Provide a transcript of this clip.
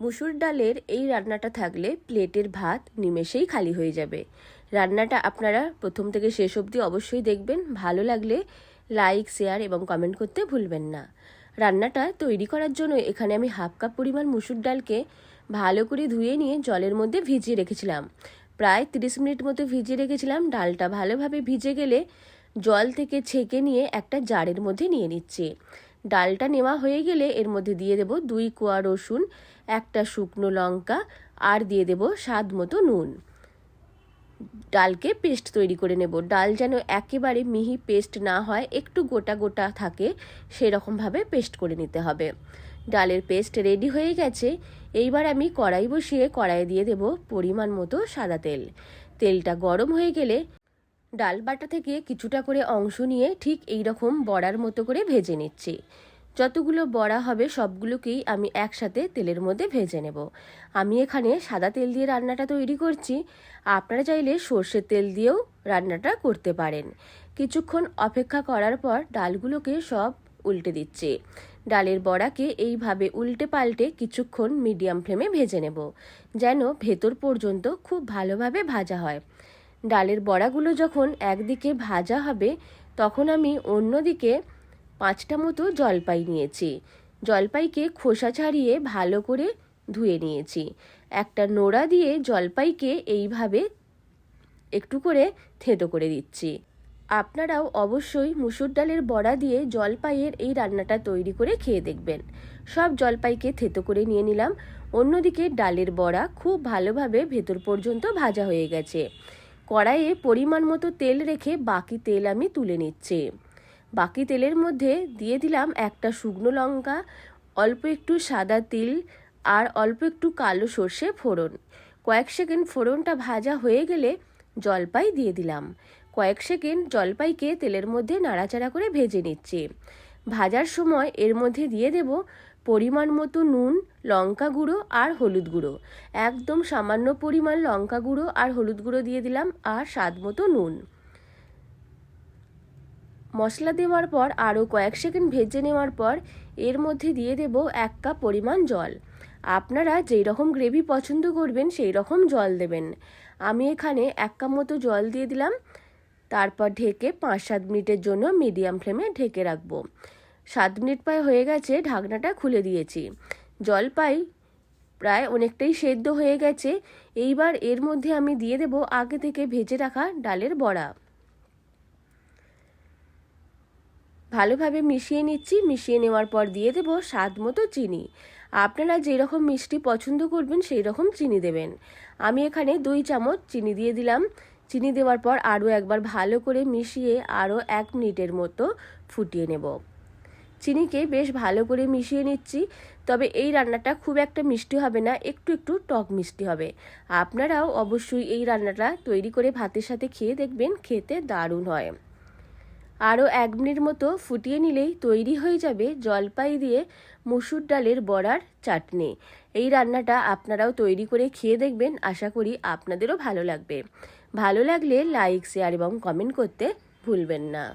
মুসুর ডালের এই রান্নাটা থাকলে প্লেটের ভাত নিমেষেই খালি হয়ে যাবে। রান্নাটা আপনারা প্রথম থেকে শেষ অবধি অবশ্যই দেখবেন। ভালো লাগলে লাইক, শেয়ার এবং কমেন্ট করতে ভুলবেন না। রান্নাটা তৈরি করার জন্য এখানে আমি হাফ কাপ পরিমাণ মুসুর ডালকে ভালো করে ধুয়ে নিয়ে জলের মধ্যে ভিজিয়ে রেখেছিলাম। প্রায় 30 মিনিট মতো ভিজিয়ে রেখেছিলাম। ডালটা ভালোভাবে ভিজে গেলে জল থেকে ছেঁকে নিয়ে একটা জারের মধ্যে নিয়ে নিচ্ছি। ডালটা নেওয়া হয়ে গেলে এর মধ্যে দিয়ে দেব 2 কোয়া রসুন, একটা শুকনো লঙ্কা আর দিয়ে দেব স্বাদ মতো নুন। ডালকে পেস্ট তৈরি করে নেব। ডাল যেন একেবারে মিহি পেস্ট না হয়, একটু গোটা গোটা থাকে, সেরকমভাবে পেস্ট করে নিতে হবে। ডালের পেস্ট রেডি হয়ে গেছে। এইবার আমি কড়াই বসিয়ে কড়াইয়ে দিয়ে দেব পরিমাণ মতো সাদা তেল। তেলটা গরম হয়ে গেলে ডাল বাটা থেকে কিছুটা করে অংশ নিয়ে ঠিক এই রকম বড়ার মতো করে ভেজে নিচ্ছি। যতগুলো বড়া হবে সবগুলোকেই আমি একসাথে তেলের মধ্যে ভেজে নেব। আমি এখানে সাদা তেল দিয়ে রান্নাটা তৈরি করছি। আপনারা চাইলে সর্ষের তেল দিয়েও রান্নাটা করতে পারেন। কিছুক্ষণ অপেক্ষা করার পর ডালগুলোকে সব উল্টে দিচ্ছি। ডালের বড়াকে এইভাবে উল্টে পাল্টে কিছুক্ষণ মিডিয়াম ফ্লেমে ভেজে নেব, যেন ভেতর পর্যন্ত খুব ভালোভাবে ভাজা হয়। ডালের বড়াগুলো যখন একদিকে ভাজা হবে তখন আমি অন্যদিকে 5টা মতো জলপাই নিয়েছি। জলপাইকে খোসা ছাড়িয়ে ভালো করে ধুয়ে নিয়েছি। একটা নোড়া দিয়ে জলপাইকে এইভাবে একটু করে থেঁতো করে দিচ্ছি। আপনারাও অবশ্যই মুসুর ডালের বড়া দিয়ে জলপাইয়ের এই রান্নাটা তৈরি করে খেয়ে দেখবেন। সব জলপাইকে থেঁতো করে নিয়ে নিলাম। অন্যদিকে ডালের বড়া খুব ভালোভাবে ভেতর পর্যন্ত ভাজা হয়ে গেছে। কড়াইয়ে পরিমাণ মতো তেল রেখে বাকি তেল আমি তুলে নিচ্ছি। বাকি তেলের মধ্যে দিয়ে দিলাম একটা শুকনো লঙ্কা, অল্প একটু সাদা তিল আর অল্প একটু কালো সর্ষে ফোড়ন। কয়েক সেকেন্ড ফোড়নটা ভাজা হয়ে গেলে জলপাই দিয়ে দিলাম। কয়েক সেকেন্ড জলপাইকে তেলের মধ্যে নাড়াচাড়া করে ভেজে নিচ্ছি। ভাজার সময় এর মধ্যে দিয়ে দেব পরিমাণ মতো নুন, লঙ্কা গুঁড়ো আর হলুদ গুঁড়ো। একদম সামান্য পরিমাণ লঙ্কা গুঁড়ো আর হলুদ গুঁড়ো দিয়ে দিলাম আর স্বাদ মতো নুন। মশলা দেওয়ার পর আরও কয়েক সেকেন্ড ভেজে নেওয়ার পর এর মধ্যে দিয়ে দেব 1 কাপ পরিমাণ জল। আপনারা যেই রকম গ্রেভি পছন্দ করবেন সেই রকম জল দেবেন। আমি এখানে 1 কাপ মতো জল দিয়ে দিলাম। তারপর ঢেকে 5-7 মিনিটের জন্য মিডিয়াম ফ্লেমে ঢেকে রাখবো। 7 মিনিট প্রায় হয়ে গেছে, ঢাকনাটা খুলে দিয়েছি। জলপাই প্রায় অনেকটাই সেদ্ধ হয়ে গেছে। এইবার এর মধ্যে আমি দিয়ে দেব আগে থেকে ভেজে রাখা ডালের বড়া। ভালোভাবে মিশিয়ে নিচ্ছি। মিশিয়ে নেওয়ার পর দিয়ে দেব স্বাদ মতো চিনি। আপনারা যেরকম মিষ্টি পছন্দ করবেন সেই রকম চিনি দেবেন। আমি এখানে 2 চামচ চিনি দিয়ে দিলাম। চিনি দেওয়ার পর আরও একবার ভালো করে মিশিয়ে আরও 1 মিনিটের মতো ফুটিয়ে নেব। চিনিকে বেশ ভালো করে মিশিয়ে নিচ্ছি। তবে এই রান্নাটা খুব একটা মিষ্টি হবে না, একটু একটু টক মিষ্টি হবে। আপনারাও অবশ্যই এই রান্নাটা তৈরি করে ভাতের সাথে খেয়ে দেখবেন, খেতে দারুণ হয়। আরও 1 মিনিট মতো ফুটিয়ে নিলেই তৈরি হয়ে যাবে জলপাই দিয়ে মুসুর ডালের বড়ার চাটনি। এই রান্নাটা আপনারাও তৈরি করে খেয়ে দেখবেন, আশা করি আপনাদেরও ভালো লাগবে। ভালো লাগলে লাইক, শেয়ার এবং কমেন্ট করতে ভুলবেন না।